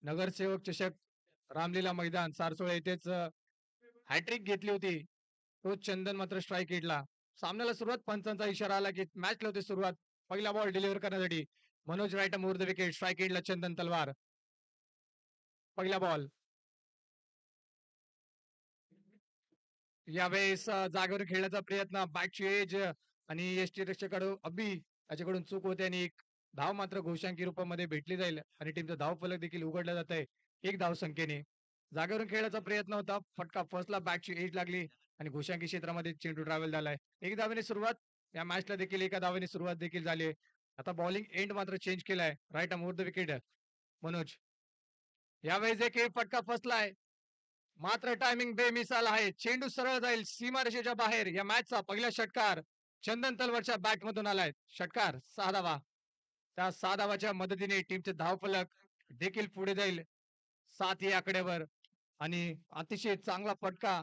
नगरसेवक चषक रामलीला मैदान सारसोळे येथेच हॅट्रिक घेतली होती. तो चंदन मात्र स्ट्राईक एटला. सामन्याला सुरुवात पंचांचा इशारा आला की मॅचला होते सुरुवात. पहिला बॉल डिलिव्हर करण्यासाठी Manoj right more the wicket. Strike एटला चंदन तलवार. पहिला बॉल. यावेळेस जागेवर खेळण्याचा प्रयत्न बॅटची एज आणि एसटी रक्षकाकडून अबी याच्याकडून चूक होते आणि एक धाव मात्र घोषांकी रूपामध्ये भेटली जाईल आणि टीमचा धाव फलक देखील उघडला जात आहे एक धाव संख्येने. जागेवरून खेळायचा प्रयत्न होता. फटका फर्स्टला बॅटची एज लागली आणि घोषांकी क्षेत्रामध्ये चेंडू ट्रॅव्हल झालाय. एक धावेने सुरुवात. या मॅचला देखील एका धावेने सुरुवात देखील झाली आहे. आता बॉलिंग एंड मात्र चेंज केलाय. Right more the wicket Manoj. यावेळेस देखील फटका फसलाय. मात्र टायमिंग बेमिसाल आहे. चेंडू सरळ जाईल सीमारेषेच्या बाहेर. या मॅचचा पहिला षटकार चंदन तलवारच्या बॅट मधून आलाय. षटकार 6 धावा. त्या 6 धावाच्या मदतीने टीमचे धावफलक देखील पुढे जाईल 7 या आकड्यावर आणि अतिशय चांगला फटका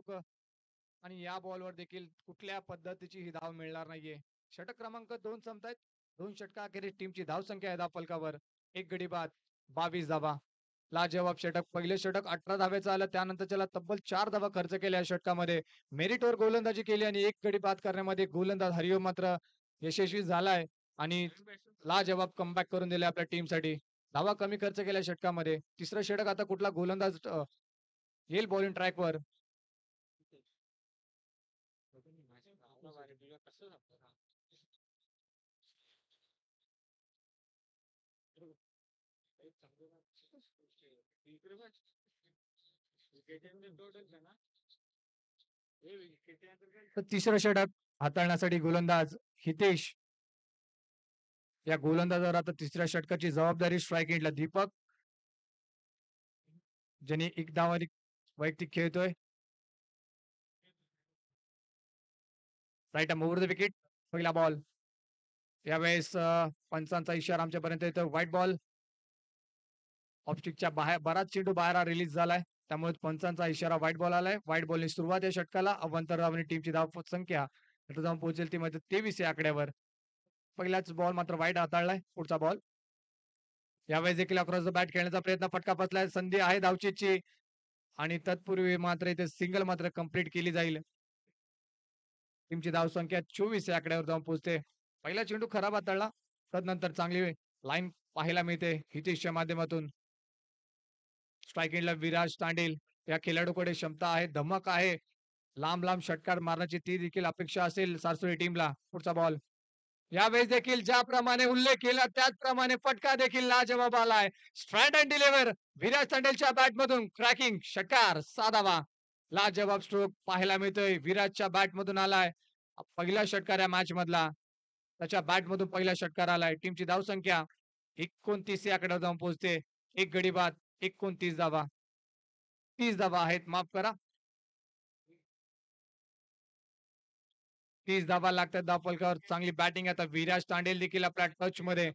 चूक आणि या बॉलवर देखील कुठल्या पद्धतीची ही धाव मिळणार नाहीये. षटक क्रमांक 2 संपतायत. 2 षटकाअखेरीस टीमची धावसंख्या आहे धावफलकावर 1 गडी बाद 22 धावा. लाजवाब षटक. पहिलं षटक 18 धावेचं आलं. त्यानंतर त्याला तब्बल 4 धावा खर्च केल्या या षटकामध्ये. मेरिटवर गोलंदाजी केली आणि 1 गडी बाद करण्यामध्ये गोलंदाज हरिओम मात्र यशस्वी झालाय आणि लाजवाब कमबॅक करून दिले आपल्या टीमसाठी. धावा कमी खर्च केल्या षटकामध्ये. तिसरं षटक आता कुठला गोलंदाज येईल बॉलिंग ट्रॅकवर. तर तिसरं षटक हाताळण्यासाठी गोलंदाज हितेश या गोलंदाजावर आता तिसऱ्या षटकाची जबाबदारी स्ट्राईक एंडला दीपक ज्यांनी एक धावाने वैयक्तिक खेळतोय. Right over the wicket. पहिला बॉल. यावेळेस पंचांचा इशारा आमच्यापर्यंत येतो. White ball. ऑफस्टिकच्या बाहेर बराच चेंडू बाहेर रिलीज झालाय. त्यामुळे पंचांचा इशारा व्हाईट बॉल आलाय. व्हाईट बॉलने सुरुवात या षटकाला. अवांतर धावांनी टीमची धाव संख्या जाऊन पोहोचेल ती मध्ये 23 या आकड्यावर. पहिलाच बॉल मात्र वाईट हाताळलाय. पुढचा बॉल. यावेळेस देखील अक्रॉस द बॅट खेळण्याचा प्रयत्न. फटका बसलाय. संधी आहे धावचीची आणि तत्पूर्वी मात्र इथे सिंगल मात्र कंप्लीट केली जाईल. टीमची धावसंख्या 24 या आकड्यावर जाऊन पोहोचते. पहिला चेंडू खराब हाताळला. तदनंतर चांगली लाईन पाहायला मिळते हितेशच्या माध्यमातून. स्ट्राईक एंडला विराज तांडेल या खेळाडूकडे क्षमता आहे, धमक आहे. लांब लांब षटकार मारण्याची ती देखील अपेक्षा असेल सारसोळी टीमला. पुढचा बॉल. यावेळेस देखील ज्याप्रमाणे उल्लेख केला त्याचप्रमाणे फटका देखील लाजवाब आलाय. स्ट्राईट अँड डिलिव्हर विराज तांडेलच्या बॅटमधून क्रॅकिंग षटकार साधावा. लाजवाब स्ट्रोक पाहायला मिळतोय. विराजच्या बॅटमधून आलाय. पहिला षटकार या मॅच मधला. त्याच्या बॅटमधून पहिला षटकार आलाय. टीमची धावसंख्या 29 या आकड्यावर जाऊन पोहोचते. 1 गडी बाद 29 धावा. 30 धावा आहेत, माफ करा. 30 धावा लागतात धावफलकावर. चांगली बॅटिंग आता विराज तांडेल देखील आपल्या टच मध्ये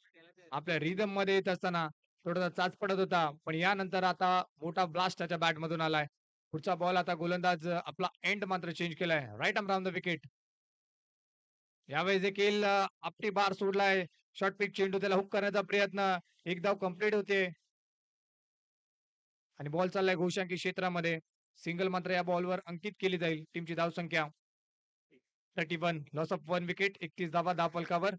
आपल्या रिदम मध्ये येत असताना थोडासा चाच पडत होता. पण यानंतर आता मोठा ब्लास्ट त्याच्या बॅट मधून आलाय. पुढचा बॉल आता गोलंदाज आपला एंड मात्र चेंज केलाय. Right arm round the wicket. यावेळेस देखील आपटी बार सोडलाय. शॉर्ट पिच चेंडू त्याला हुक करण्याचा प्रयत्न. एक धाव कंप्लीट होते आणि बॉल चाललाय घोषांकी क्षेत्रामध्ये. सिंगल मात्र या बॉलवर अंकित केली जाईल. टीमची धावसंख्या 31. Loss of 1 wicket. 31 धावा धावफलकावर.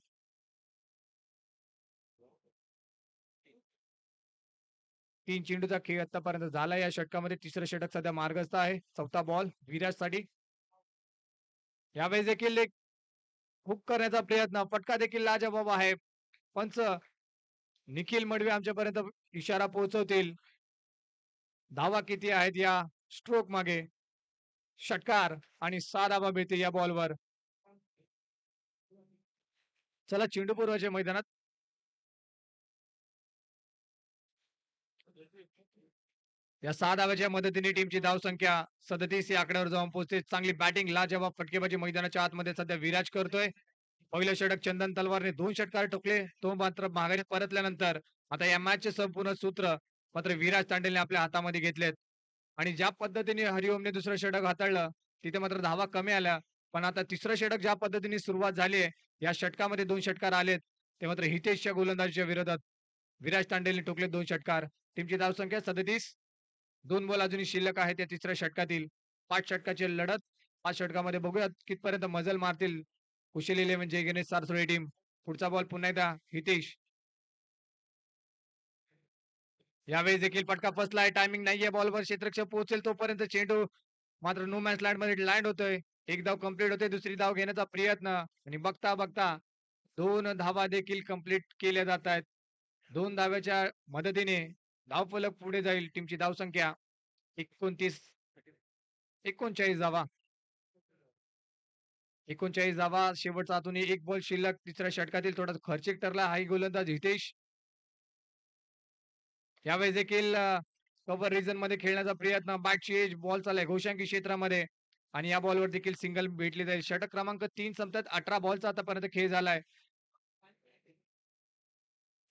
3 चेंडूचा खेळ आतापर्यंत झाला या षटकामध्ये. तिसरं षटक सध्या मार्गस्थ आहे. चौथा बॉल विराजसाठी. यावेळेस देखील एक हुक करण्याचा प्रयत्न. फटका देखील लाजवाब आहे. पंच निखिल मडवी आमच्यापर्यंत इशारा पोहोचवतील. धावा किती आहेत या स्ट्रोक मागे. षटकार आणि 6 धावा मिळते या बॉलवर. चला चेंडू पूर्वाच्या मैदानात. या 6 धावाच्या मदतीने टीमची धावसंख्या 37 या आकड्यावर जाऊन पोहोचते. चांगली बॅटिंग लाजवाब फटकेबाजी मैदानाच्या आतमध्ये सध्या विराज करतोय. पहिलं षटक चंदन तलवारने 2 षटकार ठोकले. तो मात्र माघारी परतल्यानंतर आता या मॅचचे संपूर्ण सूत्र मात्र विराज तांडेलने आपल्या हातामध्ये घेतलेत. आणि ज्या पद्धतीने हरिओमने दुसरं षटक हाताळलं तिथे मात्र धावा कमी आल्या. पण आता तिसरं षटक ज्या पद्धतीने सुरुवात झाली आहे, या षटकामध्ये 2 षटकार आलेत. ते मात्र हितेशच्या गोलंदाजीच्या विरोधात विराज तांडेलने ठोकले 2 षटकार. टीमची धावसंख्या 37. 2 बॉल अजूनही शिल्लक आहेत या तिसऱ्या षटकातील. 5 षटकाची लढत. 5 षटकामध्ये बघूयात कितपर्यंत मजल मारतील कुशल 11 जय गणेश सारसोळी टीम. पुढचा बॉल पुन्हा एकदा हितेश. यावेळेस देखील फटका फसलाय. टायमिंग नाहीये बॉलवर. क्षेत्ररक्षक पोहोचेल तोपर्यंत चेंडू मात्र नो मॅच लँड मध्ये लँड होतोय. एक धाव कंप्लीट होते. दुसरी धाव घेण्याचा प्रयत्न आणि बघता बघता 2 धावा देखील कंप्लीट केल्या जात आहेत. 2 धाव्याच्या मदतीने धावफलक पुढे जाईल. टीमची धावसंख्या 29 39 धावा. 39 धावा. शेवटचा आतून एक बॉल शिल्लक. तिसऱ्या षटकातील थोडा खर्चिक ठरला हाही गोलंदाज हितेश. यावेळेस देखील कव्हर रिजन मध्ये खेळण्याचा प्रयत्न. बॅटची एज बॉल चाललाय घोषांकी क्षेत्रामध्ये आणि या बॉलवर देखील सिंगल भेटली जाईल. षटक क्रमांक 3 संपतात. 18 बॉलचा आतापर्यंत खेळ झालाय.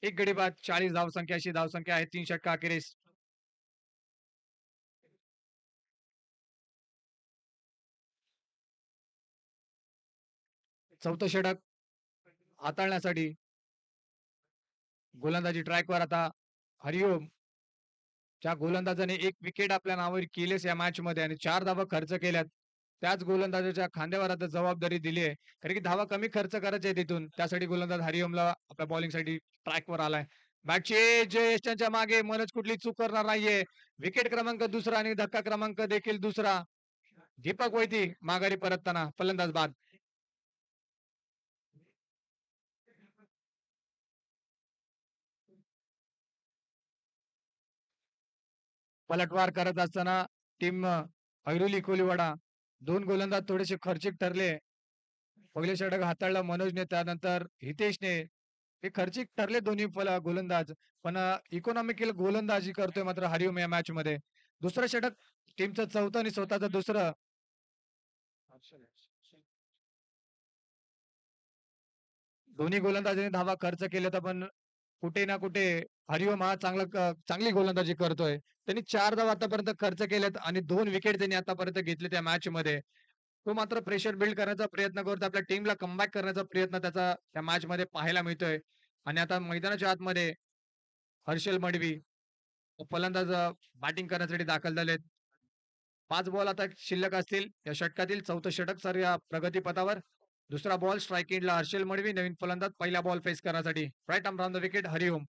1 गडी बाद 40 धावसंख्या अशी धावसंख्या आहे 3 षटका अखेरीस. चौथं षटक हाताळण्यासाठी गोलंदाजी ट्रॅकवर आता हरिओम ज्या गोलंदाजाने एक विकेट आपल्या नावावर केलेच या मॅच मध्ये आणि 4 धावा खर्च केल्यात. त्याच गोलंदाजाच्या खांद्यावर आता जबाबदारी दिली आहे. कारण की धावा कमी खर्च करायच्या आहे तिथून. त्यासाठी गोलंदाज हरिओमला आपल्या बॉलिंगसाठी ट्रॅकवर आलाय. बॅटची यष्ट्यांच्या मागे मनच कुठली चूक करणार नाहीये. विकेट क्रमांक दुसरा आणि धक्का क्रमांक देखील दुसरा. दीपक वैती माघारी परतताना फलंदाज बाद. पलटवार करत असताना टीम ऐरोली कोलीवाडा दोन गोलंदाज थोडेसे खर्चिक ठरले. पहिले षटक हाताळलं मनोजने त्यानंतर हितेशने. हे खर्चिक ठरले दोन्ही गोलंदाज पण इकॉनॉमिकल गोलंदाजी करतोय मात्र हरिओम या मॅच मध्ये. दुसरं षटक टीमचं चौथं आणि स्वतःचं दुसरं. दोन्ही गोलंदाजांनी धावा खर्च केले तर पण कुठे ना कुठे हरिओम हा चांगली गोलंदाजी करतोय. त्यांनी 4 धावा आतापर्यंत खर्च केलेत आणि 2 विकेट त्यांनी आतापर्यंत घेतले त्या मॅच मध्ये. तो मात्र प्रेशर बिल्ड करण्याचा प्रयत्न करतो. आपल्या टीमला कमबॅक करण्याचा प्रयत्न त्याचा त्या मॅच मध्ये पाहायला मिळतोय. आणि आता मैदानाच्या आतमध्ये हर्षल मडवी फलंदाज बॅटिंग करण्यासाठी दाखल झालेत. 5 बॉल आता शिल्लक असतील या षटकातील. चौथं षटक सर या प्रगती पथावर. दुसरा बॉल स्ट्राईक एंडला हर्षल मडवी नवीन फलंदाज पहिला बॉल फेस करण्यासाठी. Right arm from the wicket Hariom.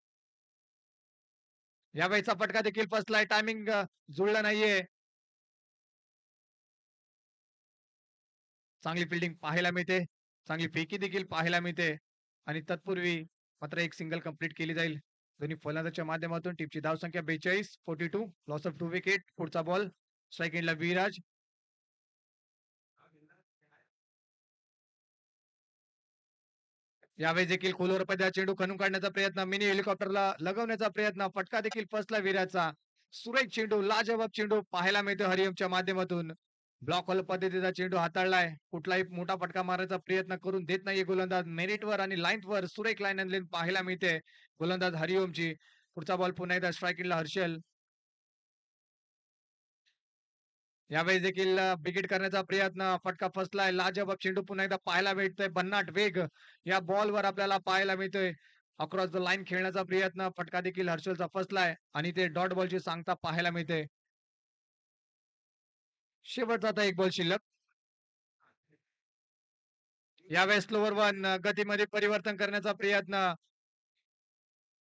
या वेळेचा फटका देखील फसलाय. टायमिंग जुळलं नाहीये. चांगली फिल्डिंग पाहायला मिळते. चांगली फेकी देखील पाहायला मिळते. आणि तत्पूर्वी मात्र एक सिंगल कंप्लीट केली जाईल. दोन्ही फलंदाजाच्या माध्यमातून टीमची धावसंख्या 42 42 लॉस ऑफ 2 विकेट. पुढचा बॉल स्ट्राईक एंडला विराज. यावेळी देखील खोलवर पद्या चेंडू खणून काढण्याचा प्रयत्न. मिनी हेलिकॉप्टरला लगवण्याचा प्रयत्न. फटका देखील फसला विराजचा. सुरेख चेंडू लाजवाब चेंडू पाहायला मिळतो हरिओमच्या माध्यमातून. ब्लॉक हॉल पद्धतीचा चेंडू हाताळलाय. कुठलाही मोठा फटका मारायचा प्रयत्न करून देत नाहीये गोलंदाज. मेरिटवर आणि लाईनवर सुरेख लाईन आणली पाहायला मिळते गोलंदाज हरिओमची. पुढचा बॉल पुन्हा एकदा स्ट्राईक एंडला हर्षल. यावेळेस देखील बिगिट करण्याचा प्रयत्न. फटका फसलाय. लाजवाब चेंडू पुन्हा एकदा पाहायला मिळतोय. भन्नाट वेग या बॉलवर आपल्याला पाहायला मिळतोय. अक्रॉस द लाईन खेळण्याचा प्रयत्न. फटका देखील हर्षलचा फसलाय आणि ते डॉट बॉलची सांगता पाहायला मिळते. शेवटचा आता एक बॉल शिल्लक. यावेळेस स्लोवर वन गतीमध्ये परिवर्तन करण्याचा प्रयत्न.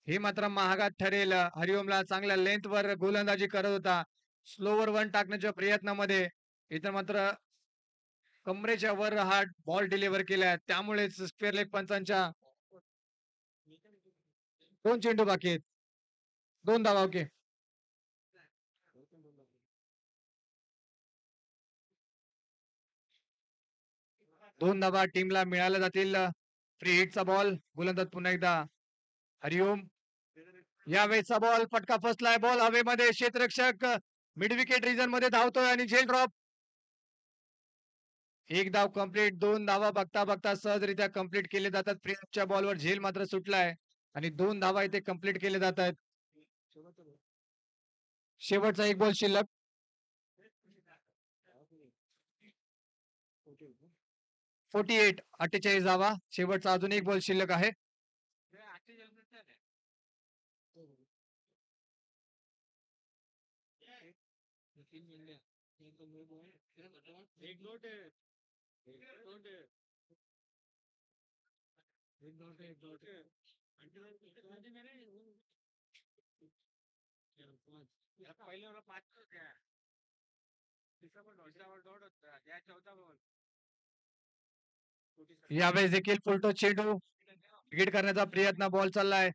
हे मात्र महागात ठरेल. हरिओमला चांगल्या लेंथवर गोलंदाजी करत होता. स्लोवर वन टाकण्याच्या प्रयत्नामध्ये इथं मात्र कमरेच्या वर हा बॉल डिलिव्हर केलाय. त्यामुळेच स्क्वेअर लेग पंचांच्या 2 चेंडू बाकी आहेत. 2 धावा. ओके. 2 धावा टीमला मिळाल्या जातील. फ्री हिटचा बॉल. गोलंदाज पुन्हा एकदा हरिओम. यावेळेचा बॉल फटका फसलाय. बॉल हवेमध्ये. क्षेत्ररक्षक मिड विकेट रिजन मध्ये धावतोय आणि झेल ड्रॉप. एक धाव कंप्लीट. 2 धावा बघता बघता सहजरित्या कंप्लीट केले जातात. प्रियमच्या बॉलवर झेल मात्र सुटलाय आणि 2 धावा इथे कंप्लीट केले जात आहेत. शेवटचा एक बॉल शिल्लक. 48 धावा. शेवटचा अजून एक बॉल शिल्लक आहे. यावेळेस देखील फुलटो चेंडू विकेट करण्याचा प्रयत्न. बॉल चाललाय.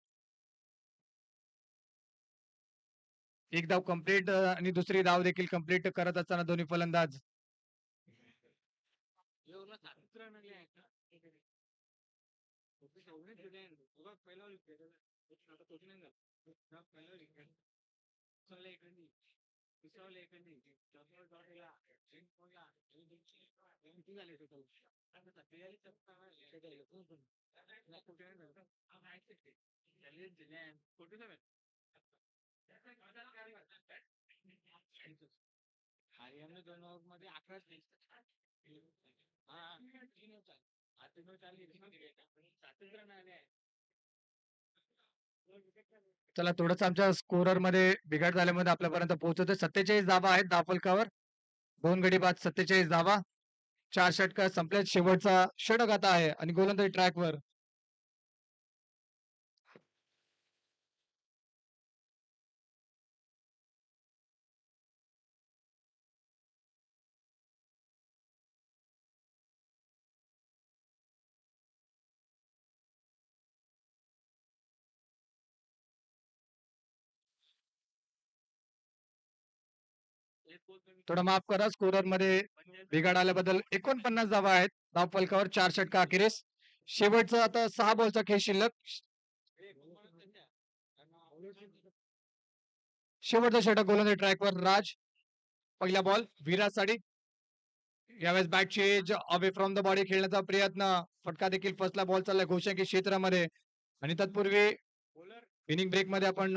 एक धाव कंप्लीट आणि दुसरी धाव देखील कंप्लीट करत असताना दोन्ही फलंदाज. चला थोडंसं आमच्या स्कोरर मध्ये बिघाड झाल्यामुळे आपल्यापर्यंत पोहोचवतोय. 47 धावा आहेत धावफलकावर. 2 गडी बाद 47 धावा. 4 षटकार संपल्यात. शेवटचा षटक आता आहे आणि गोलंदाजी ट्रॅकवर. थोडं माफ करा स्कोरर मध्ये बिघाड आल्याबद्दल. 49 धावा आहेत धावफलकावर. 4 षटकार अखेरीस. शेवटचा आता 6 बॉलचा खेळ शिल्लक. शेवटचा षटक गोलंदाजी ट्रॅकवर. राज पहिला बॉल विराटसाठी. यावेळेस बॅटची edge away from the body खेळण्याचा प्रयत्न. फटका देखील फसला. बॉल चाललाय घोषांकी क्षेत्रामध्ये आणि तत्पूर्वी इनिंग ब्रेक मध्ये आपण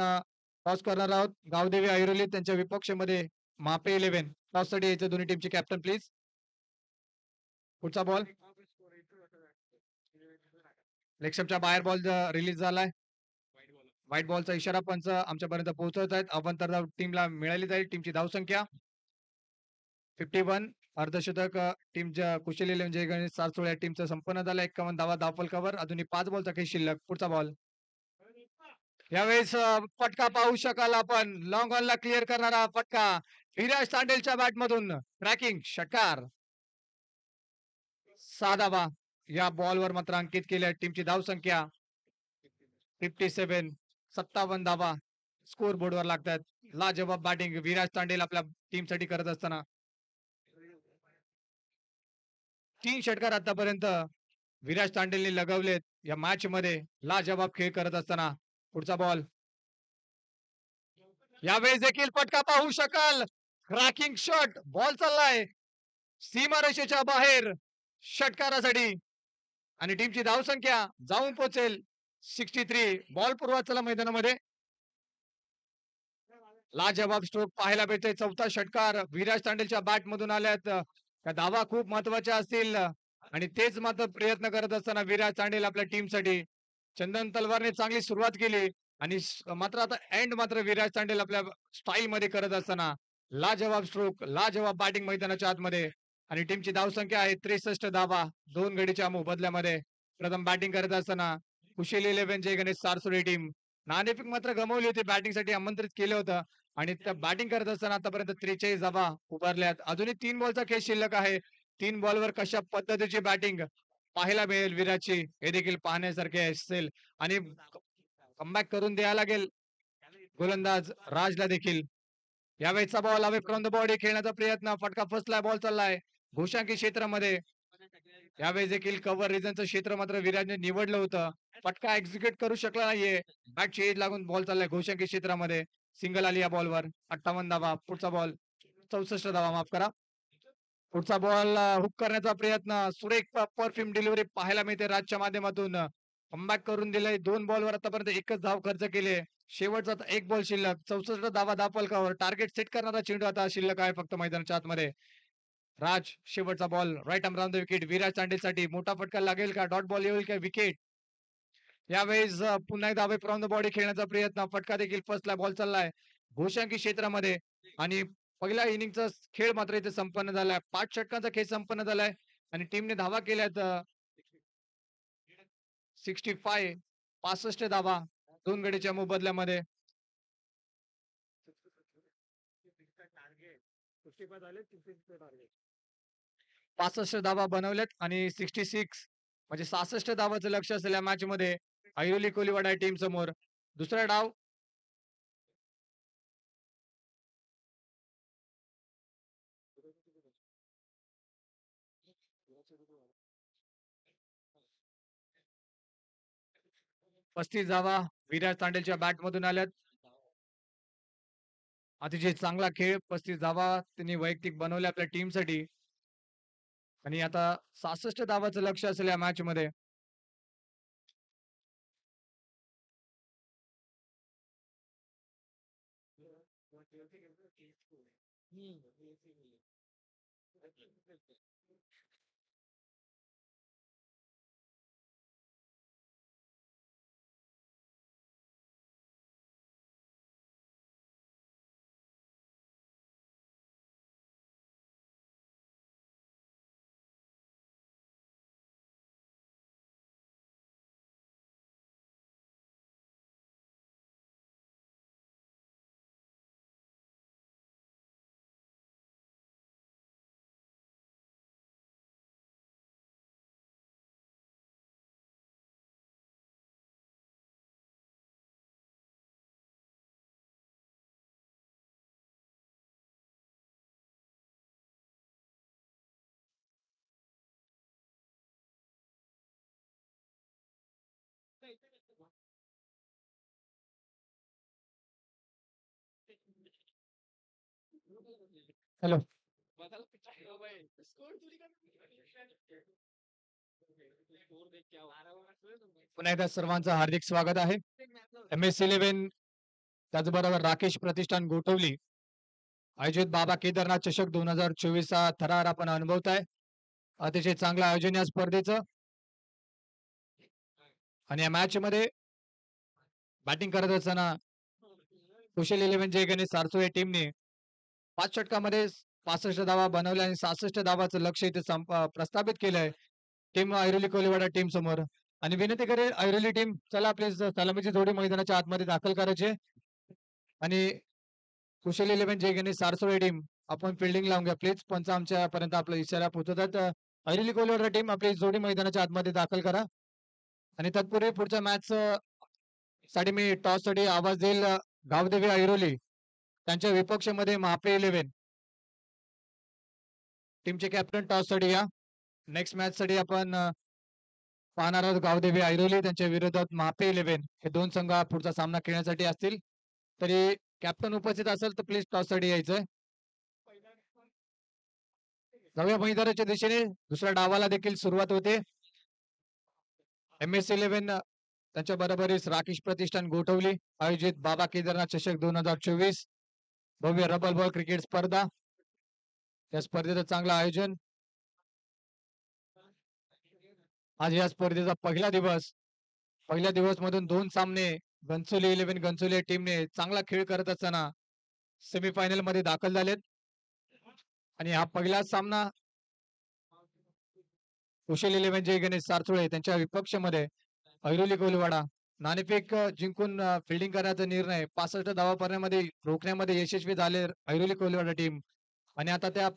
टॉस करणार आहोत. गावदेवी ऐरोली त्यांच्या विपक्षमध्ये मापे 11. टॉस साठी यायचं दोन्ही टीमचे कॅप्टन प्लीज. पुढचा बॉल लेगस्टम्पच्या बाहेर बॉल रिलीज झालाय. व्हाईट बॉलचा इशारा पंच आमच्यापर्यंत पोहोचवत आहेत. अवंतर टीमला मिळाली जाईल. टीमची धावसंख्या 51. अर्धशतक टीमच्या कुशल इलेव्हन जय गणेश सारसोळ या टीमचं संपन्न झालं. 51 धावा धावफलकावर. अजूनही 5 बॉलचा खेळ शिल्लक. पुढचा बॉल यावेळेस फटका पाहू शकाल आपण. लॉंग ऑन ला क्लिअर करणारा फटका विराज सांडेलच्या बॅट मधून. ट्रॅकिंग षटकार. 6 धावा या बॉलवर मात्र अंकित केल्या. टीमची धावसंख्या 57. 57 धावा स्कोर बोर्डवर लागतात. लाजवाब बॅटिंग विराज तांडेल आपल्या टीमसाठी करत असताना. 3 षटकार आतापर्यंत विराज तांडेलने लगवलेत या मॅच मध्ये. लाजवाब खेळ करत असताना. पुढचा बॉल यावेळेस देखील फटका पाहू शकाल. Cracking shot. बॉल चाललाय सीमारेषेच्या बाहेर षटकारासाठी आणि टीमची धावसंख्या जाऊन पोहोचेल 63. बॉल पूर्वात चला मैदानामध्ये. लाजवाब स्ट्रोक पाहायला भेटते. चौथा षटकार विराज तांडेलच्या बॅट मधून आल्यात. त्या धावा खूप महत्वाच्या असतील आणि तेच मात्र प्रयत्न करत असताना विराज तांडेल आपल्या टीमसाठी. चंदन तलवारने चांगली सुरुवात केली आणि मात्र आता एंड मात्र विराज तांडेल आपल्या स्टाईल मध्ये करत असताना. लाजवाब स्ट्रोक. लाजवाब बॅटिंग मैदानाच्या आतमध्ये आणि टीमची धावसंख्या आहे 63 धावा 2 गडीच्या मोबदल्यामध्ये. प्रथम बॅटिंग करत असताना कुशल इलेव्हन जय गणेश सारसुरे टीम. नाणेफेक मात्र गमावली होती. बॅटिंग साठी आमंत्रित केलं होतं आणि त्या बॅटिंग करत असताना आतापर्यंत 43 धावा उभारल्यात. अजूनही 3 बॉलचा खेळ शिल्लक आहे. 3 बॉलवर कशा पद्धतीची बॅटिंग पाहायला मिळेल विराटची हे देखील पाहण्यासारखे असेल आणि कमबॅक करून द्यायला लागेल गोलंदाज राजला देखील. यावेळेचा बॉल हवे फ्रॉम द बॉडी खेळण्याचा प्रयत्न. फटका फसलाय. बॉल चाललाय घोषांकी क्षेत्रामध्ये. यावेळेस देखील कव्हर रिझनचं क्षेत्र मात्र विराजने निवडलं होतं. फटका एक्झिक्यूट करू शकला नाहीये. बॅटची एज लागून बॉल चाललाय घोषांकी क्षेत्रामध्ये. सिंगल आली या बॉलवर. 58 धावा. पुढचा बॉल 64 धावा माफ करा. पुढचा बॉल हुक करण्याचा प्रयत्न. सुरेख परफ्यूम डिलिव्हरी पाहायला मिळते राजच्या माध्यमातून. कमबॅक करून दिलंय. 2 बॉलवर आतापर्यंत एकच धाव खर्च केले. शेवटचा एक बॉल शिल्लक. 64 धावा धावफलकावर. टार्गेट सेट करणारा चेंडू आता शिल्लक आहे फक्त मैदानाच्या आतमध्ये. राज शेवटचा ball right arm round the wicket. Viraj चांडेलसाठी मोठा फटका लागेल का? डॉट बॉल येईल का? विकेट. यावेळेस पुन्हा एकदा हवे फ्रॉम द बॉडी खेळण्याचा प्रयत्न. फटका देखील फसला. बॉल चाललाय घोषांकी क्षेत्रामध्ये आणि पहिल्या इनिंगचा खेळ मात्र इथे संपन्न झालाय. 5 षटकांचा खेळ संपन्न झालाय आणि टीमने धावा केल्यात 65. 65 धावा 2 गडीच्या मोबदल्यामध्ये. 65 धावा बनवल्यात आणि 66 म्हणजे 66 धावाचं लक्ष असेल या मॅच मध्ये ऐरोली कोलीवाडा टीम समोर. दुसरा डाव पस्तीस धावा विराज तांडेलच्या बॅट मधून आल्यात. अतिशय चांगला खेळ. 35 धावा त्यांनी वैयक्तिक बनवल्या आपल्या टीमसाठी आणि आता 66 धावाचं लक्ष असेल या मॅच मध्ये. हॅलो. पुन्हा एकदा सर्वांचं हार्दिक स्वागत आहे. MS11 त्याचबरोबर राकेश प्रतिष्ठान गोठवली आयोजित बाबा केदारनाथ चषक 2024 चा थरार आपण अनुभवताय. अतिशय चांगलं आयोजन या स्पर्धेचं आणि या मॅच मध्ये बॅटिंग करत असताना कुशल 11 जय गणेश सारसोळे टीमने 5 षटकामध्ये 65 धावा बनवल्या आणि 66 धावाचं लक्ष इथे प्रस्थापित केलंय टीम ऐरोली कोलीवाडा टीम समोर. आणि विनंती करेल ऐरोली टीम चला प्लीज सलामीची जोडी मैदानाच्या आतमध्ये दाखल करायची आणि कुशल 11 जय गणेश सारसोळे टीम आपण फिल्डिंग लावून घ्या प्लीज. पंच आमच्या पर्यंत आपला इशारा पोहोचवतात. ऐरोली कोलीवाडा टीम आपली जोडी मैदानाच्या आतमध्ये दाखल करा आणि तत्पूर्वी पुढच्या मॅच साठी मी टॉस साठी आवाज देईल. गावदेवी ऐरोली त्यांच्या विपक्षामध्ये महापे 11 टीमचे कॅप्टन टॉस साठी या. नेक्स्ट मॅच साठी आपण पाहणार आहोत गावदेवी ऐरोली त्यांच्या विरोधात महापे 11 हे दोन संघ पुढचा सामना खेळण्यासाठी असतील. तरी कॅप्टन उपस्थित असेल तर प्लीज टॉस साठी यायचंय. नव्या मैदानाच्या दिशेने दुसऱ्या डावाला देखील सुरुवात होते. MS11 त्यांच्या बरोबरीस राकेश प्रतिष्ठान गोठवली आयोजित बाबा केदारनाथ चषक 2024 भव्य रबल बॉल क्रिकेट स्पर्धा. या स्पर्धेचं चांगलं आयोजन. आज या स्पर्धेचा पहिला दिवस मधून 2 सामने गंचोली 11 गंचोली टीमने चांगला खेळ करत असताना सेमीफायनल मध्ये दाखल झालेत आणि हा पहिला सामना कुशल 11 जय गणेश सारसुळे त्यांच्या विपक्षामध्ये ऐरोली कोलीवाडा नाणेफेक जिंकून फिल्डिंग करण्याचा निर्णय 65 धावा करण्यामध्ये रोखण्यामध्ये यशस्वी झाले ऐरोली कोलीवाडा टीम. आणि आता त्या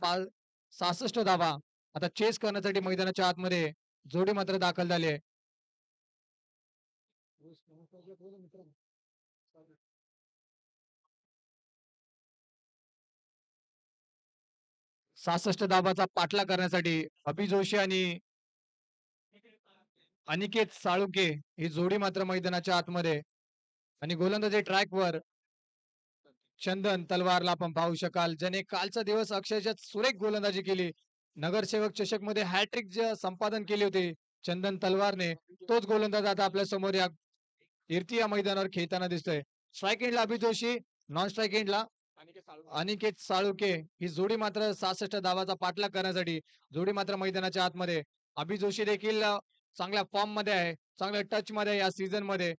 66 धावा आता चेस करण्यासाठी मैदानाच्या आतमध्ये जोडी मात्र दाखल झाली आहे. 66 धावाचा पाठला करण्यासाठी अभि जोशी आणि अनिकेत साळुके ही जोडी मात्र मैदानाच्या आतमध्ये. आणि गोलंदाजी ट्रॅक वर चंदन तलवारला आपण पाहू शकाल ज्याने कालचा दिवस अक्षरशः सुरेख गोलंदाजी केली. नगरसेवक चषक मध्ये हॅट्रिक संपादन केली होती चंदन तलवारने. तोच गोलंदाज आता आपल्या समोर या इर्तिया मैदानावर खेळताना दिसतोय. स्ट्राईक एंडला अभि जोशी, नॉन स्ट्राईक एंडला अनिकेत साळुके ही जोडी मात्र 66 धावाचा पाठलाग करण्यासाठी जोडी मात्र मैदानाच्या आतमध्ये. अभि जोशी देखील चांगल्या फॉर्म मध्ये आहे, चांगल्या टच मध्ये या सीझन मध्ये.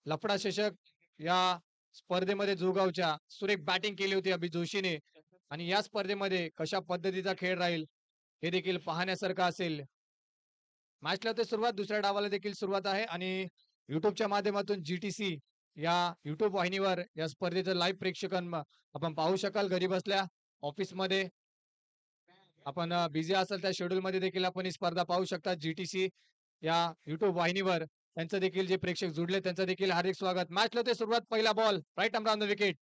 लफडा चषक या स्पर्धेमध्ये जोगावच्या सुरेख बॅटिंग केली होती अभि जोशीने आणि या स्पर्धेमध्ये कशा पद्धतीचा खेळ राहील हे देखील पाहण्यासारखं असेल. मॅचला ते सुरुवात दुसऱ्या डावाला देखील सुरुवात आहे आणि युट्यूबच्या माध्यमातून GTC या युट्यूब वाहिनीवर या स्पर्धेचं लाईव्ह प्रेक्षकांना आपण पाहू शकाल. घरी बसल्या ऑफिस मध्ये आपण बिझी असाल त्या शेड्यूल मध्ये देखील आपण ही स्पर्धा पाहू शकता. GTC या युट्यूब वाहिनीवर त्यांचं देखील जे प्रेक्षक जुडले त्यांचं देखील हार्दिक स्वागत. मॅचला ते सुरुवात पहिला ball right arm on the wicket.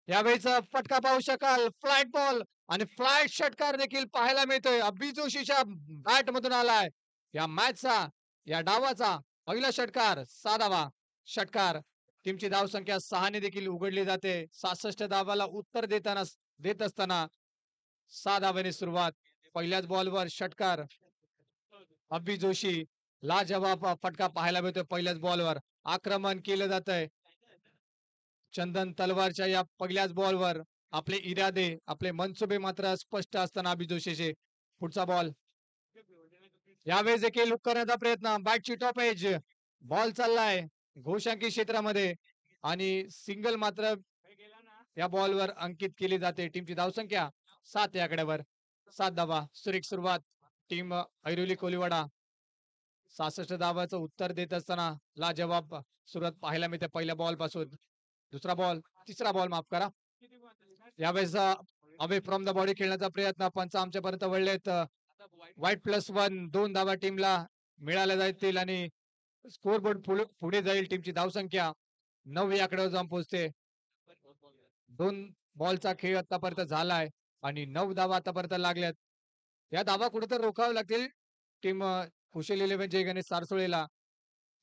यावेळेचा फटका पाहू शकाल फ्लाइट बॉल आणि फ्लाइट षटकार देखील पाहायला मिळतोय. अभि जोशीच्या बॅट मधून आलाय या मॅचचा या डावाचा पहिला षटकार. 6 धावा षटकार. टीमची धाव संख्या 6 ने देखील उघडली जाते. 66 धावाला उत्तर देत असताना 6 धावांनी सुरुवात. पहिल्याच बॉलवर षटकार. अभि जोशी लाजवाब फटका पाहायला मिळतोय पहिल्याच बॉलवर. आक्रमण केलं जात आहे चंदन तलवारच्या या पहिल्याच बॉलवर. आपले इरादे आपले मनसुबे मात्र स्पष्ट असताना अभि जोशीचे. पुढचा बॉल यावेळेस देखील लुक करण्याचा प्रयत्न. बॅटची टॉप एज बॉल चाललाय घोषांकी क्षेत्रामध्ये आणि सिंगल मात्र या बॉलवर अंकित केली जाते. टीमची धावसंख्या 7 या आकड्यावर. 7 धावा. सुरेख सुरुवात टीम ऐरोली कोलीवाडा 66 धावाचं उत्तर देत असताना लाजवाब सुरुवात पाहायला मिळते पहिल्या बॉल पासून. तिसरा बॉल माफ करा. यावेळेस अवे फ्रॉम द बॉडी खेळण्याचा प्रयत्न. पंच आमच्यापर्यंत वळलेत. वाईट +1 2 धावा टीमला मिळाल्या जातील आणि स्कोर बोर्ड पुढे जाईल. टीमची धावसंख्या 9 या आकड्यावर जाऊन पोहोचते. 2 बॉलचा खेळ आतापर्यंत झालाय आणि 9 धावा आतापर्यंत लागल्यात. या धावा कुठेतरी रोखाव्या लागतील टीम कुशल 11 जय गणेश सारसुळेला.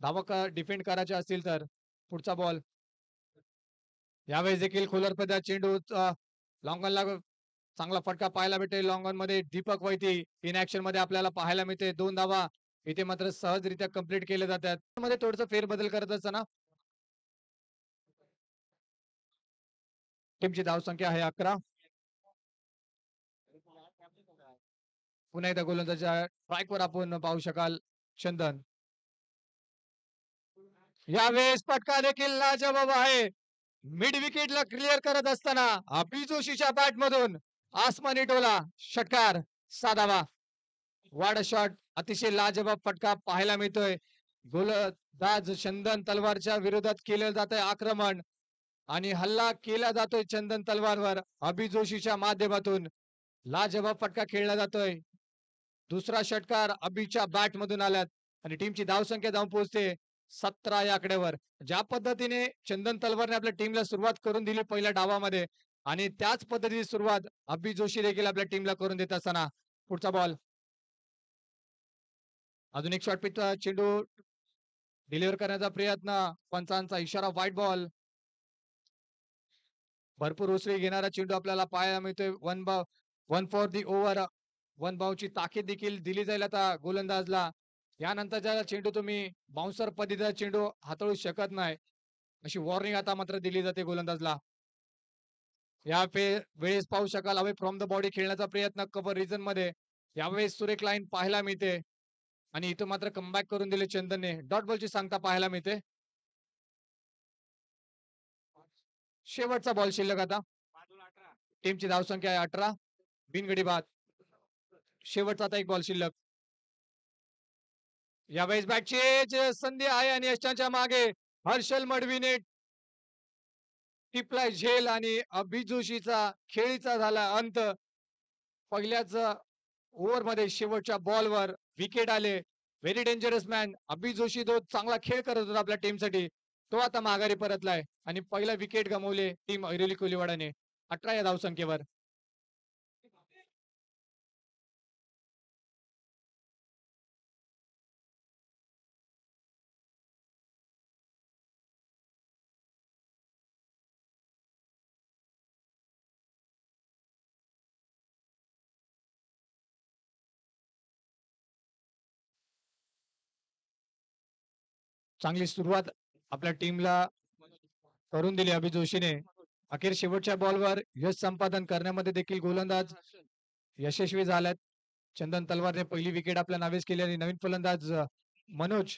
धावा डिफेंड करायचे असतील तर. पुढचा बॉल यावेळेस देखील खोलर पदात चेंडू लॉंग ऑनला चांगला फटका पाहायला भेटेल. लॉंग ऑन मध्ये दीपक वैती इन ऍक्शन मध्ये आपल्याला पाहायला मिळते. 2 धावा इथे मात्र सहजरित्या कंप्लीट केले जातात. मध्ये थोडंसं फेरबदल करत असताना टीमची धावसंख्या आहे 11. पुन्हा एकदा गोलंदाजाच्या स्ट्राईकवर आपण पाहू शकाल चंदन. यावेळेस फटका देखील लाजवाब आहे. मिड विकेटला क्लिअर करत असताना अभि जोशीच्या बॅट मधून आसमानी टोला षटकार साधावा. वाड शॉट अतिशय लाजवाब फटका पाहायला मिळतोय. गोलंदाज चंदन तलवारच्या विरोधात केलं जात आहे आक्रमण आणि हल्ला केला जातोय चंदन तलवारवर अभि जोशीच्या माध्यमातून. लाजवाब फटका खेळला जातोय. दुसरा षटकार अभिच्या बॅट मधून आल्यात आणि टीमची धावसंख्या जाऊन पोहोचते 17 या आकड्यावर. ज्या पद्धतीने चंदन तलवारने आपल्या टीमला सुरुवात करून दिली पहिल्या डावामध्ये आणि त्याच पद्धतीची सुरुवात अभि जोशी देखील आपल्या टीमला करून देत असताना पुढचा बॉल. अजून एक शॉट पिच चेंडू डिलिव्हर करण्याचा प्रयत्न. पंचांचा इशारा व्हाईट बॉल. भरपूर उसळी घेणारा चेंडू आपल्याला पाहायला मिळतोय. One for the over. One ची ताकीद देखील दिली जाईल आता गोलंदाजला. यानंतरचा चेंडू तुम्ही बाउन्सर पद्धतीचा चेंडू हाताळू शकत नाही अशी वॉर्निंग आता मात्र दिली जाते गोलंदाजला. या वेळेस पाहू शकाल अवे फ्रॉम द बॉडी खेळण्याचा प्रयत्न कव्हर रिजन मध्ये. यावेळेस सुरेख लाईन पाहायला मिळते आणि इथं मात्र कमबॅक करून दिले चंदनने. डॉट बॉलची सांगता पाहायला मिळते. शेवटचा बॉल शिल्लक आता. टीमची धावसंख्या आहे 18. बिनगडी बाद. शेवटचा आता एक बॉल शिल्लक. यावेळेस बॅटची संधी आहे आणि यशाच्या मागे हर्षल मडवीने टिपलाय झेल आणि अभि जोशीचा खेळीचा झाला अंत. पहिल्याच ओव्हर मध्ये शेवटच्या बॉलवर विकेट आले. व्हेरी डेंजरस मॅन अभि जोशी जो चांगला खेळ करत होता आपल्या टीमसाठी तो आता माघारी परतलाय आणि पहिला विकेट गमावले टीम ऐरोली कोलीवाडाने 18 या धावसंख्येवर. चांगली सुरुवात आपल्या टीमला करून दिली अभि जोशीने. अखेर शेवटच्या बॉलवर यश संपादन करण्यामध्ये देखील गोलंदाज यशस्वी झाल्यात. चंदन तलवारने पहिली विकेट आपल्या नावेच केली आणि नवीन फलंदाज मनोज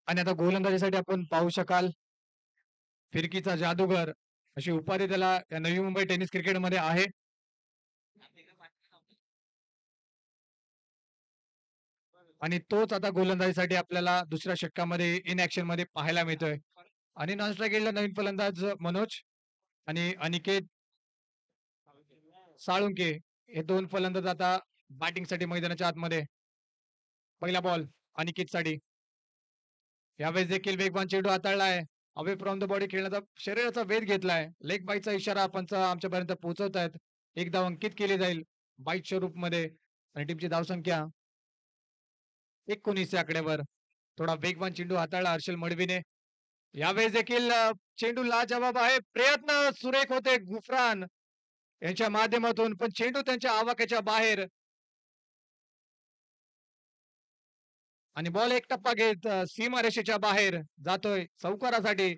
आणि आता गोलंदाजीसाठी आपण पाहू शकाल फिरकीचा जादूगर अशी उपाधी त्याला या नवी मुंबई टेनिस क्रिकेटमध्ये आहे. आणि तोच आता गोलंदाजीसाठी आपल्याला दुसऱ्या षटकामध्ये इन ऍक्शन मध्ये पाहायला मिळतोय. आणि नॉन स्ट्राईक नवीन फलंदाज मनोज आणि अनिकेत साळुंके हे दोन फलंदाज आता बॅटिंग साठी मैदानाच्या आतमध्ये. पहिला बॉल अनिकेत साठी. यावेळेस देखील वेगवान चेंडू हाताळलाय. अवे फ्रॉम द बॉडी खेळण्याचा शरीराचा वेध घेतलाय. लेग बाईचा इशारा पंच आमच्यापर्यंत पोहोचवत आहेत. एक धाव अंकित केली जाईल बाईटच्या रूपमध्ये आणि टीमची धावसंख्या 19 आकड्यावर. थोडा वेगवान चेंडू हाताळला हर्षल मडवीने. यावेळेस देखील चेंडू लाजवाब आहे. प्रयत्न सुरेख होते गुफरान यांच्या माध्यमातून पण चेंडू त्यांच्या आवाक्याच्या बाहेर आणि बॉल एक टप्पा घेत सीमारेषेच्या बाहेर जातोय चौकारासाठी.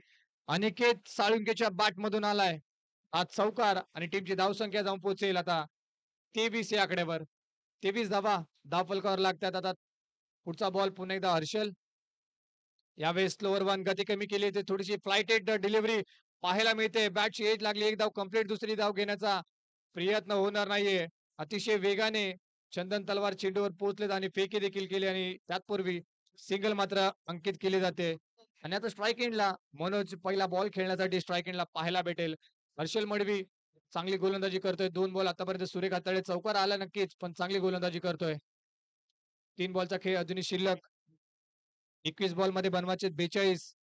अनिकेत साळुंकेच्या बॅट मधून आलाय आज चौकार आणि टीमची धावसंख्या जाऊन पोहोचेल आता 23 या आकड्यावर. 23 धावा धावफलकावर लागतात आता. पुढचा बॉल पुन्हा एकदा हर्षल. यावेळेस स्लोअर वन गती कमी केली ते थोडीशी फ्लाइटेड डिलिव्हरी पाहायला मिळते. बॅटची एज लागली. एक धाव कंप्लीट दुसरी धाव घेण्याचा प्रयत्न होणार नाहीये. अतिशय वेगाने चंदन तलवार चेंडूवर पोहोचलेत आणि फेकी देखील केली आणि त्यापूर्वी सिंगल मात्र अंकित केली जाते. आणि आता स्ट्राईक एंडला मनोज पहिला बॉल खेळण्यासाठी स्ट्राईक एंडला पाहायला भेटेल. हर्षल मडवी चांगली गोलंदाजी करतोय. 2 बॉल आतापर्यंत सुरेख हाताळे. चौकार आला नक्कीच पण चांगली गोलंदाजी करतोय. 3 बॉलचा खेळ अजूनही शिल्लक. 21 बॉल मध्ये बनवायचे 42.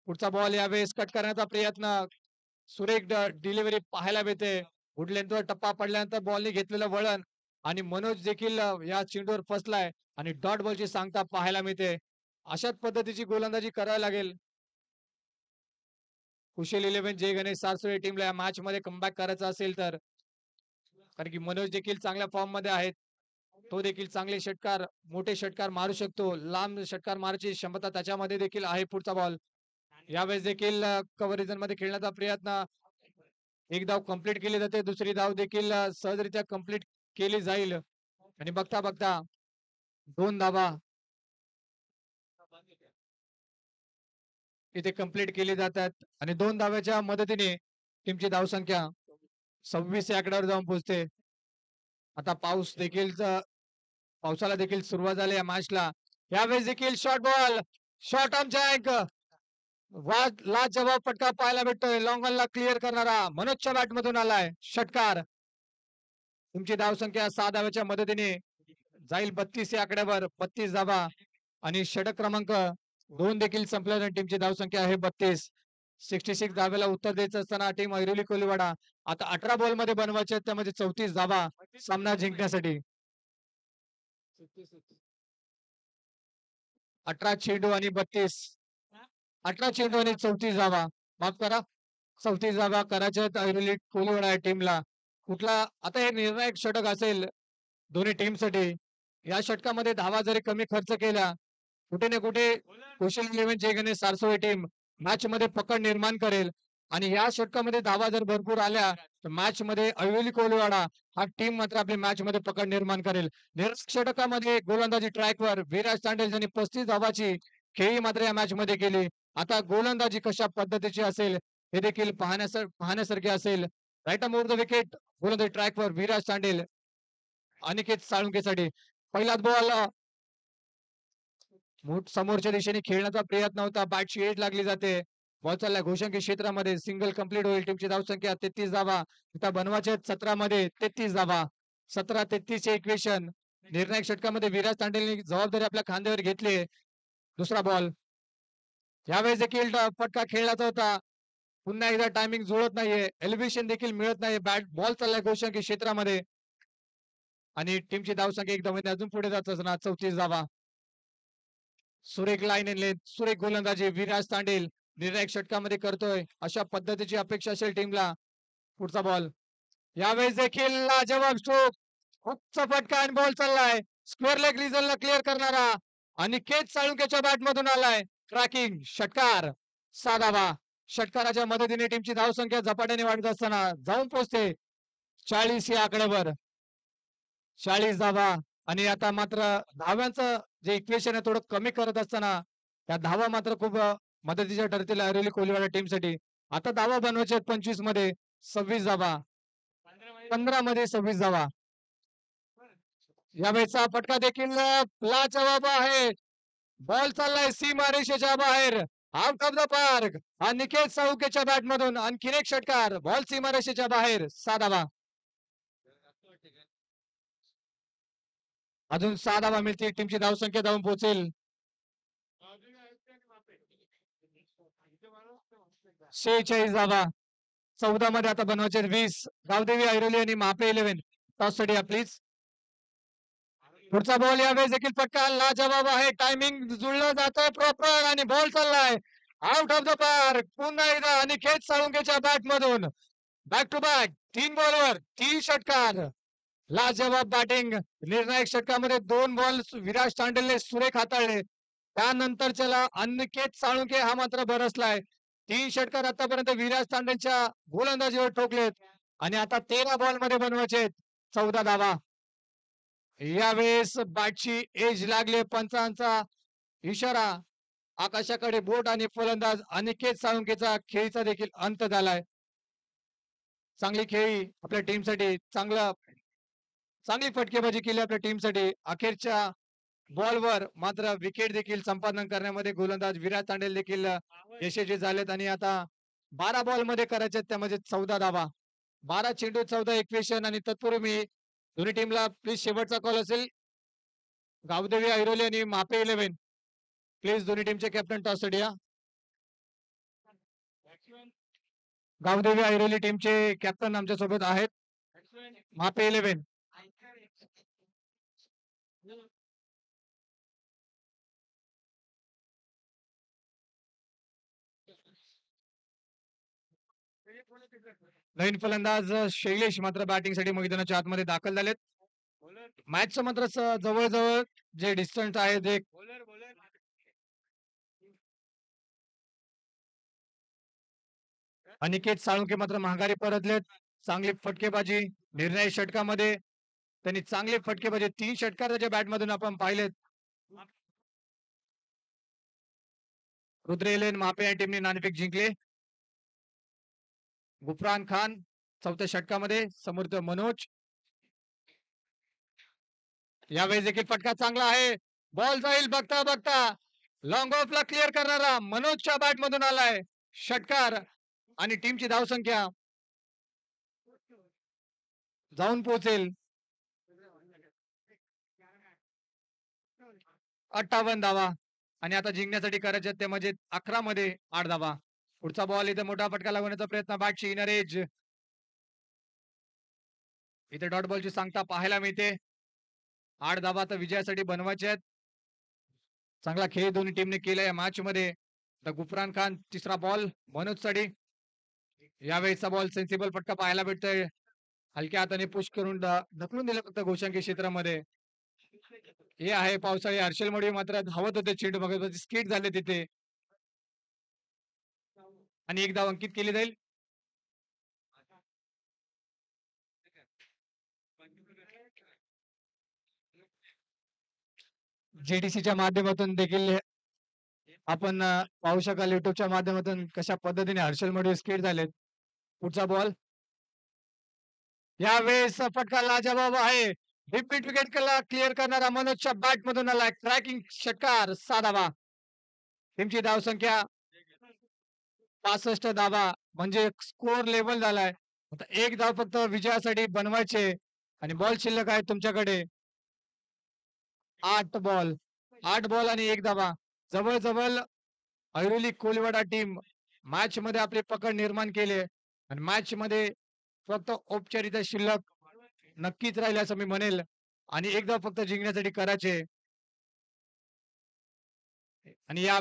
पुढचा बॉल यावेळेस कट करण्याचा प्रयत्न. सुरेख डिलिव्हरी पाहायला मिळते. गुड लेंथवर टप्पा पडल्यानंतर बॉलने घेतलेलं वळण आणि मनोज देखील या चेंडूवर फसलाय आणि डॉट बॉलची सांगता पाहायला मिळते. अशाच पद्धतीची गोलंदाजी करायला लागेल कुशल 11 जय गणेश सारसोळे टीमला या मॅच मध्ये कमबॅक करायचा असेल तर. कारण की मनोज देखील चांगल्या फॉर्म मध्ये आहेत. तो देखील चांगले षटकार मोठे षटकार मारू शकतो. लांब षटकार मारायची क्षमता त्याच्यामध्ये देखील आहे. पुढचा बॉल यावेळेस देखील कव्हर रिजन मध्ये खेळण्याचा प्रयत्न. एक धाव कंप्लीट केली जाते. दुसरी धाव देखील सहजरित्या कंप्लीट केली जाईल आणि बघता बघता 2 धावा इथे कंप्लीट केली जातात आणि 2 धाव्याच्या मदतीने टीमची धावसंख्या 26 या आकड्यावर जाऊन पोहोचते. आता पावसाला देखील सुरुवात झाली या मॅचला. यावेळेस देखील short ball short on jack लाजवाब फटका पाहायला भेटतोय. लॉंग ला क्लिअर करणारा मनोजच्या बॅट मधून आलाय षटकार. तुमची धावसंख्या 6 धाव्याच्या मदतीने जाईल 32 या आकड्यावर. 32 धावा आणि षटक क्रमांक 2 देखील संपल्याने टीमची धावसंख्या आहे 32. 66 धाव्याला उत्तर द्यायचं असताना टीम ऐरोली कोलीवाडा आता 18 बॉल मध्ये बनवायचे त्यामध्ये 34 धावा सामना जिंकण्यासाठी. 18 चेंडू आणि 32 18 चेंडू आणि 34 धावा. माफ करा 34 धावा करायच्या ऐरोली कोलीवाडा या टीमला. कुठला आता हे निर्णायक षटक असेल दोन्ही टीमसाठी. या षटकामध्ये धावा जरी कमी खर्च केला कुठे ना कुठे कुशल 11 जय गणेश सारसोळे टीम मॅच मध्ये पकड निर्माण करेल आणि या षटकामध्ये धावा जर भरपूर आल्या तर मॅच मध्ये ऐरोली कोलीवाडा हा टीम मात्र आपली मॅच मध्ये पकड निर्माण करेल. निर्णायक षटकामध्ये गोलंदाजी ट्रॅकवर विराज तांडेल यांनी 35 धावाची खेळी मात्र या मॅच मध्ये केली. आता गोलंदाजी कशा पद्धतीची असेल हे देखील पाहण्यासारखे असेल. राईट ओव्हर द विकेट गोलंदाजी ट्रॅकवर विराज तांडेल अनिकेत साळुंकेसाठी. पहिलाच बॉल समोरच्या दिशेने खेळण्याचा प्रयत्न होता. बॅटची एज लागली जाते. बॉल चाललाय घोषंकी क्षेत्रामध्ये सिंगल कंप्लीट होईल. टीमची धावसंख्या 33 धावा आता बनवायचे 17 मध्ये 33 धावा. 17-33 इक्वेशन. निर्णायक षटकामध्ये विराज तांडेलने जबाबदारी आपल्या खांद्यावर घेतली. दुसरा बॉल यावेळेस देखील फटका खेळण्याचा होता. पुन्हा एकदा टायमिंग जुळत नाहीये. एलिव्हेशन देखील मिळत नाही. बॅट बॉल चाललाय घोषंकी क्षेत्रामध्ये आणि टीमची धावसंख्या एकदम अजून पुढे जात असताना 34 धावा. सुरेख लाईन सुरेख गोलंदाजी विराज तांडेल निर्णायक षटकामध्ये करतोय. अशा पद्धतीची अपेक्षा असेल टीमला. पुढचा बॉल यावेळेस देखील लाजवाब स्ट्रोक उच्च फटका आणि बॉल चाललाय स्क्वेअर लेग रिजनला क्लिअर करणारा अनिकेत साळुंकेच्या बॅट मधून आलाय ट्रॅकिंग षटकार. 6 धावा षटकाराच्या मदतीने टीमची धावसंख्या झपाट्याने वाढत असताना जाऊन पोहोचते 40 या आकड्यावर. 40 धावा आणि आता मात्र धाव्यांचं जे इक्वेशन आहे थोडं कमी करत असताना त्या धावा मात्र खूप मदतीच्या ठरतील ऐरोली कोलीवाडा टीमसाठी. आता धावा बनवायचे 25 मध्ये 26 धावा 15 मध्ये 26 धावा. यावेळेचा फटका देखील लाजवाब आहे. बॉल चाललाय सीमारेषेच्या बाहेर out of the park. Aniket साळुंकेच्या बॅट मधून आणखीन एक षटकार बॉल सीमारेषेच्या बाहेर. 6 धावा अजून 6 धावा मिळतील. टीमची धावसंख्या धावून पोहोचेल 46 धावा. 14 मध्ये आता बनवायचे 20. गावदेवी ऐरोली आणि महापे 11 टॉस साठी प्लीज. पुढचा बॉल यावेळेस देखील फटका लाजवाब आहे. टायमिंग जुळलं जातंय प्रॉपर आणि बॉल चाललाय आउट ऑफ द पार्क. पुन्हा एकदा अनिकेत साळुंकेच्या बॅट मधून बॅक टू बॅक 3 बॉलवर 3 षटकार. लाजवाब बॅटिंग. निर्णायक षटकामध्ये 2 बॉल विराज तांडेलने सुरेख हाताळले. त्यानंतरच्याला अनिकेत साळुंके हा मात्र बरसलाय. 3 षटकार आतापर्यंत विराज तांडेलच्या गोलंदाजीवर ठोकलेत आणि आता 13 बॉल मध्ये बनवायचे 14 धावा. यावेळेस बॅटची एज लागले. पंचांचा इशारा आकाशाकडे बोट आणि फलंदाज अनिकेत साळुंकेचा खेळीचा देखील अंत झालाय. चांगली खेळी आपल्या टीमसाठी चांगली फटकेबाजी केली आपल्या टीमसाठी. अखेरच्या बॉलवर मात्र विकेट देखील संपादन करण्यामध्ये गोलंदाज विराज तांडेल देखील यशस्वी झालेत आणि आता 12 बॉल मध्ये करायचे त्यामध्ये 14 धावा. 12 चेंडू 14 इक्वेशन आणि तत्पूर्वी मी दोन्ही टीमला प्लीज शेवटचा कॉल असेल. गावदेवी ऐरोली आणि मापे 11 प्लीज दोन्ही टीमचे कॅप्टन टॉस साठी या. गावदेवी ऐरोली टीमचे कॅप्टन आमच्या सोबत आहेत. मापे 11 नवीन फलंदाज शैलेश मात्र बॅटिंगसाठी मैदानाच्या आतमध्ये दाखल झालेत. मॅचचं मात्र जवळजवळ जे डिस्टन्स आहे ते अनिकेत साळुंके मात्र माघारी परतलेत. चांगली फटकेबाजी निर्णय षटकामध्ये त्यांनी चांगली फटकेबाजी 3 षटकार त्याच्या बॅटमधून आपण पाहिलेत. रुद्र मापे या टीमने नाणेफेक जिंकले. गुफरान खान 4थ्या षटकामध्ये समोर मनोज. यावेळेस देखील फटका चांगला आहे. बॉल जाईल बघता बघता लॉंग ऑफला क्लिअर करणारा मनोजच्या बॅट मधून आलाय षटकार आणि टीमची धावसंख्या जाऊन पोहोचेल 58 धावा आणि आता जिंकण्यासाठी करायचे ते म्हणजे 11 मध्ये 8 धावा. पुढचा बॉल इथे मोठा फटका लागवण्याचा प्रयत्न बॅटची इनर एज. इथे डॉट बॉलची सांगता पाहायला मिळते. 8 धावा तर विजयासाठी बनवायचे आहेत. चांगला खेळ दोन्ही टीमने केला या मॅच मध्ये. गुफरान खान तिसरा बॉल मनोज साठी. यावेळेचा बॉल सेन्सिबल फटका पाहायला भेटतोय. हलक्या हाताने पुश करून ढकलून दिलं फक्त गोशांकी क्षेत्रामध्ये. हे आहे पावसाळी. हर्षल मोडी मात्र धावत होते चेंडू बघत स्किट झाले तिथे आणि एक धाव अंकित केली जाईल. जेडीसीच्या माध्यमातून देखील आपण पाहू शकाल युट्यूबच्या माध्यमातून कशा पद्धतीने हर्षल मोडी स्किट झालेत. पुढचा बॉल यावेळेस फटका लाजवाब आहे. रिपीट विकेट क्लिअर करणारा मनोजच्या बॅट मधून आला ट्रॅकिंग षटकार 6 धावा. टीमची धावसंख्या 65 धावा म्हणजे स्कोर लेवल झालाय. आता एक धाव फक्त विजयासाठी बनवायचे आणि बॉल शिल्लक आहे तुमच्याकडे 8 बॉल आणि 1 धावा. जवळजवळ ऐरोली कोलिवाडा टीम मॅच मध्ये आपले पकड निर्माण केले आणि मॅच मध्ये फक्त औपचारिकता शिल्लक नक्कीच राहील असं मी म्हणेल आणि एकदा फक्त जिंकण्यासाठी करायचे आणि या